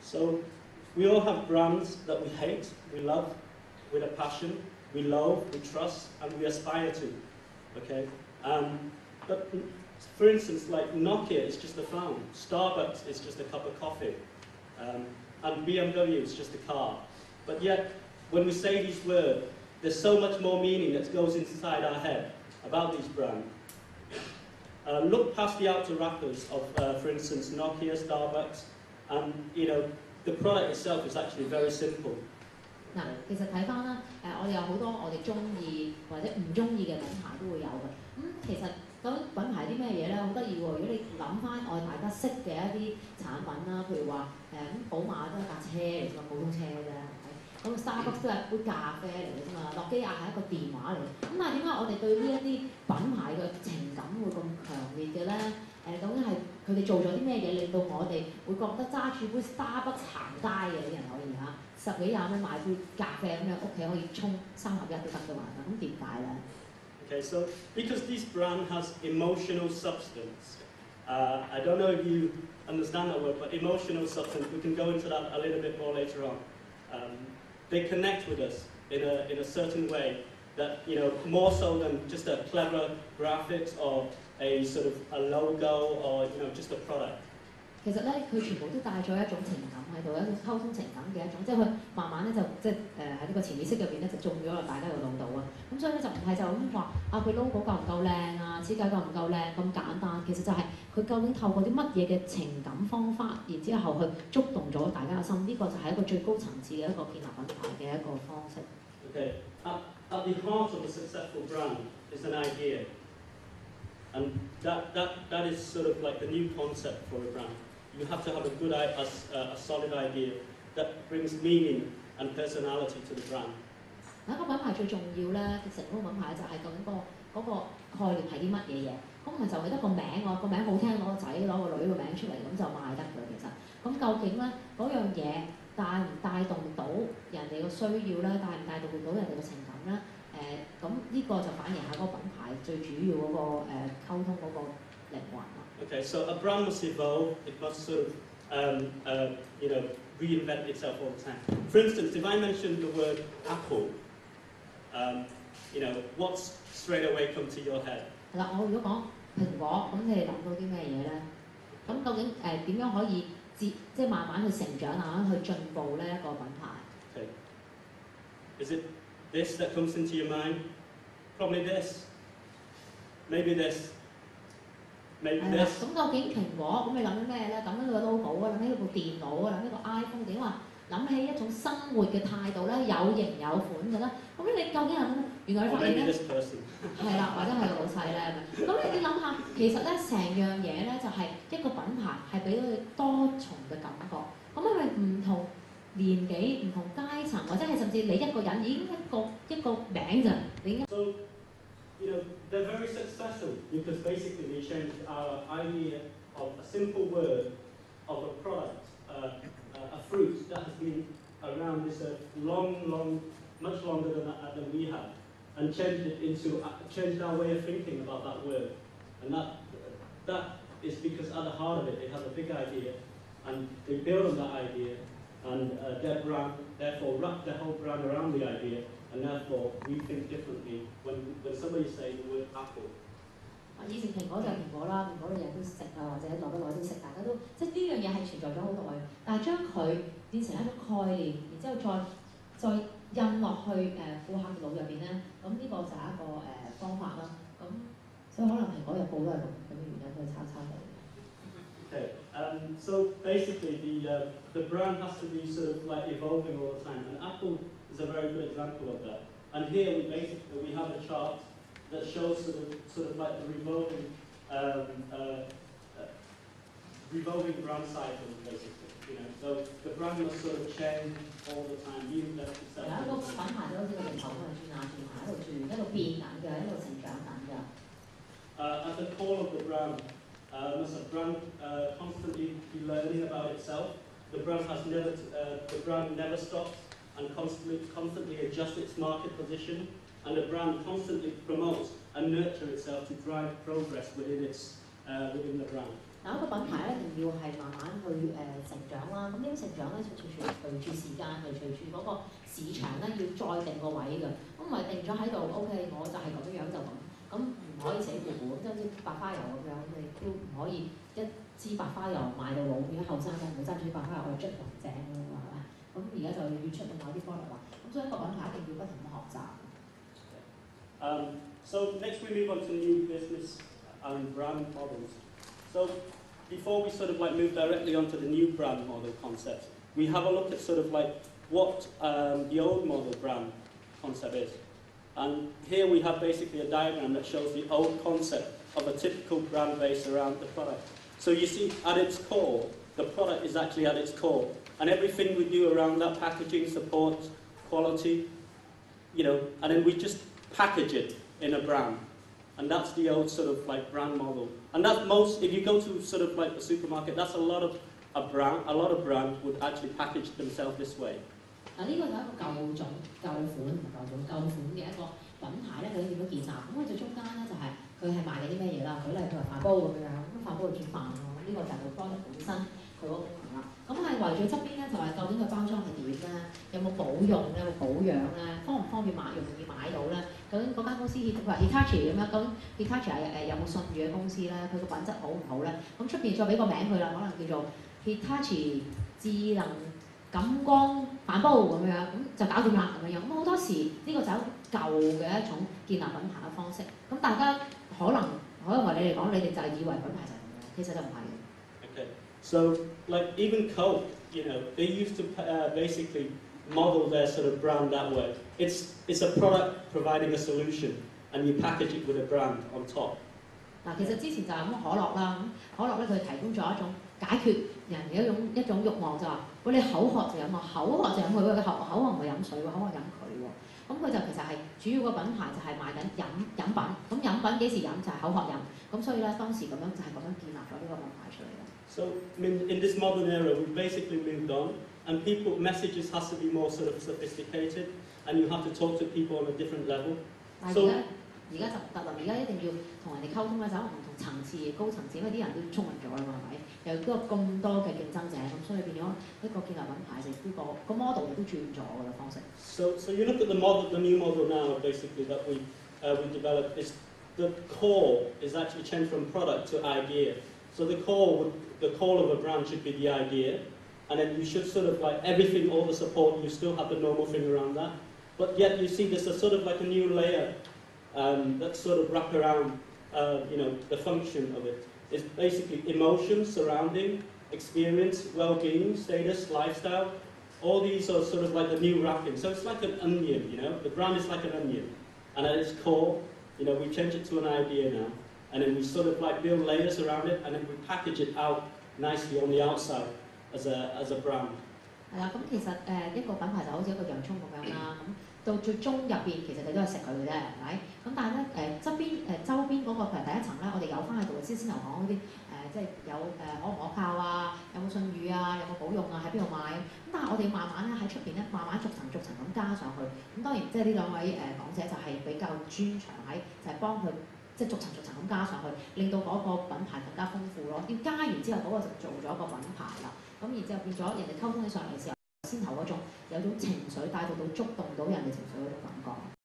So we all have brands that we hate, we love, with a passion, we loathe, we trust, and we aspire to. Okay, but for instance, like Nokia is just a phone, Starbucks is just a cup of coffee, and BMW is just a car. But yet, when we say these words, there's so much more meaning that goes inside our head about these brands. Look past the outer wrappers of, for instance, Nokia, Starbucks, and the product itself is actually very simple. 嗱，其實睇翻啦，我哋有好多我哋中意或者唔中意嘅品牌都會有嘅。其實究竟品牌啲咩嘢咧，好得意喎！如果你諗翻我哋大家識嘅一啲產品啦，譬如話寶馬都係架車嚟㗎，普通車啫，係咪？咁 Starbucks 都係杯咖啡嚟嘅啫嘛，諾基亞係一個電話嚟。咁但係點解我哋對呢一啲品牌嘅情感會咁強烈嘅咧？究竟係佢哋做咗啲咩嘢令到我哋會覺得揸住杯 Starbucks 行街嘅啲人可以嚇10幾20蚊買杯咖啡咁樣屋企可以沖3合1都得㗎嘛？咁點解咧？ Okay, so because this brand has emotional substance, I don't know if you understand that word, but emotional substance, we can go into that a little bit more later on. They connect with us in a certain way that, more so than just a clever graphics or a sort of a logo or, just a product. 其實咧，佢全部都帶咗一種情感喺度，一種溝通情感嘅一種，即係佢慢慢咧就喺呢個潛意識入邊咧就種咗落大家個腦度啊。咁所以咧就唔係就咁話佢 logo 夠唔夠靚啊，設計夠唔夠靚咁簡單，其實就係佢究竟透過啲乜嘢嘅情感方法，然之後去觸動咗大家嘅心，呢個就係一個最高層次嘅一個建立品牌嘅一個方式。Okay, at the heart of a successful brand is an idea, and that is sort of like the new concept for a brand. You have to have a solid idea that brings meaning and personality to the brand. 一個品牌最重要咧，成功品牌就係究竟嗰個概念係啲乜嘢嘢？咁唔係就係得個名喎，個名好聽，攞個仔攞個女個名出嚟咁就賣得㗎。其實咁究竟咧嗰樣嘢帶唔帶動到人哋個需要咧，帶唔帶動到人哋嘅情感咧？咁呢個就反映下嗰個品牌最主要嗰個溝通嗰個靈魂咯。Okay, so a brand must evolve. It must sort of, reinvent itself all the time. For instance, if I mention the word Apple, what's straight away come to your head? 係啦，我如果講蘋果，咁你哋諗到啲咩嘢咧？咁究竟點樣可以即係慢慢去成長，慢慢去進步呢一個品牌？ Okay. Is it this that comes into your mind? Probably this. Maybe this. Maybe this. 咁究竟蘋果咁你諗緊咩咧？諗緊佢個 logo 啊，諗起佢部電腦啊，諗起個 iPhone 點話？諗起一種生活嘅態度咧，有型有款嘅啦。咁你究竟係咩？原來你發現咧，係啦，或者係個老細咧咁。咁你諗下，其實咧成樣嘢咧就係一個品牌係俾到你多重嘅感覺。咁係咪唔同年紀、唔同階層，或者係甚至你一個人已經一個名咋？你已經。So, they're very successful because basically they changed our idea of a simple word of a product, a fruit that has been around this earth much longer than we have, and changed our way of thinking about that word. And that is because at the heart of it, they have a big idea, and they build on that idea, and their brand, therefore, wrap their whole brand around the idea. And therefore, we think differently when somebody says the word apple. 以前蘋果就係蘋果啦，蘋果你日都食啊，或者耐不耐都食，大家都即係呢樣嘢係存在咗好耐。但係將佢變成一種概念，然之後再印落去顧客嘅腦入邊咧，咁呢個就係一個方法啦。咁所以可能蘋果日報都係咁嘅原因，都係抄地。Okay, so basically the brand has to be sort of like evolving all the time, and Apple is a very good example of that. And here we have a chart that shows sort of like the revolving brand cycle, basically. So the brand must sort of change all the time, reinvent itself. 有一個品牌都好似個地球咁轉下轉下，喺度轉，一路變緊嘅，一路成長緊嘅。At the core of the brand. Must a brand constantly be learning about itself. The brand never stops and constantly adjusts its market position, and the brand constantly promotes and nurtures itself to drive progress within its within the brand. 嗱，一個品牌咧一定要係慢慢去成長啦。咁呢種成長咧，隨住時間，係隨住嗰個市場咧，要再定個位嘅。咁唔係定咗喺度 ，OK， 我就係咁樣就咁。咁唔可以死糊糊，即係好似白花油咁樣，你都唔可以一支白花油賣到老。如果後生嘅唔好揸住白花油去捽雲井咁樣係咪？咁而家就要出另外啲 product 啦。咁所以一個品牌一定要不停咁學習。So next we move on to new business and brand models. So before we sort of like move directly onto the new brand model concept, we have a look at sort of like what the old model brand concept is. And here we have basically a diagram that shows the old concept of a typical brand base around the product. So you see at its core, the product is actually at its core. And everything we do around that, packaging, support, quality, you know, and then we just package it in a brand. And that's the old sort of like brand model. And that's most, if you go to sort of like the supermarket, that's a lot of brands would actually package themselves this way. 嗱，呢個就係一個舊款嘅一個品牌咧，佢點樣建立？咁佢最中間咧就係佢係賣緊啲咩嘢啦？舉例譬如飯煲咁樣，咁飯煲去煮飯喎，呢個就係個 product 本身佢嗰個功能啦。咁係圍住側邊咧就係究竟佢包裝係點咧？有冇保用咧？有冇保養咧？方唔方便買？容唔容易買到咧？究竟嗰間公司譬如 Hitachi 咁樣，究竟 Hitachi 係有冇信譽嘅公司咧？佢個品質好唔好咧？咁出邊再俾個名佢啦，可能叫做 Hitachi 智能感光飯煲咁樣，咁就搞掂啦咁樣。咁好多時呢個就係舊嘅一種建立品牌嘅方式。咁大家可能為你嚟講，你哋就係以為品牌就係咁樣，其實就唔係嘅。Okay, so like even Coke, you know, they used to basically model their sort of brand that way. It's a product providing a solution, and you package it with a brand on top. 嗱，其實之前就係咁可樂啦，咁可樂咧佢提供咗一種解決人嘅一種慾望，就話喂你口渴就飲啊，口渴就飲佢，佢口渴唔係飲水喎，口渴飲佢喎。咁佢就其實係主要個品牌就係賣緊飲品，咁飲品幾時飲就係口渴飲，咁所以咧當時咁樣就係咁樣建立咗呢個品牌出嚟嘅。So in this modern era, we basically moved on, and messages has to be more sort of sophisticated, and you have to talk to people on a different level. 但係而家就唔得啦，而家一定要同人哋溝通咧，就唔同層次、高層次，因為啲人都聰明咗啦嘛，係咪？又都咁多嘅競爭者，咁所以變咗一個建立品牌就呢個 model 都轉咗㗎啦方式。So you look at the new model now, basically that we developed is the core is actually changed from product to idea. So the core of a brand should be the idea, and then you should sort of like everything, all the support, you still have the normal thing around that, but yet you see there's a sort of like a new layer. That sort of wrap around, you know, the function of it. It's basically emotion, surrounding, experience, well-being, status, lifestyle. All these are sort of like the new wrapping. So it's like an onion, you know. The brand is like an onion, and at its core, you know, we change it to an idea now, and then we sort of like build layers around it, and then we package it out nicely on the outside as a brand. 係啦，咁其實一個品牌就好似一個洋葱咁樣啦，咁到最終入邊其實你都係食佢嘅啫，係咪？咁但係咧周邊嗰個譬如第一層咧，我哋有翻喺度先頭講嗰啲即係有可唔可靠啊，有冇信譽啊，有冇保用啊，喺邊度買？咁但係我哋慢慢咧喺出邊咧，慢慢逐層咁加上去。咁當然即係呢兩位講者就係比較專長喺就係幫佢即係逐層咁加上去，令到嗰個品牌更加豐富咯。要加完之後嗰個就做咗個品牌啦。咁然之後變咗人哋溝通起上嚟嘅時候，先頭嗰種有種情緒帶到觸動到人哋情緒嗰種感覺。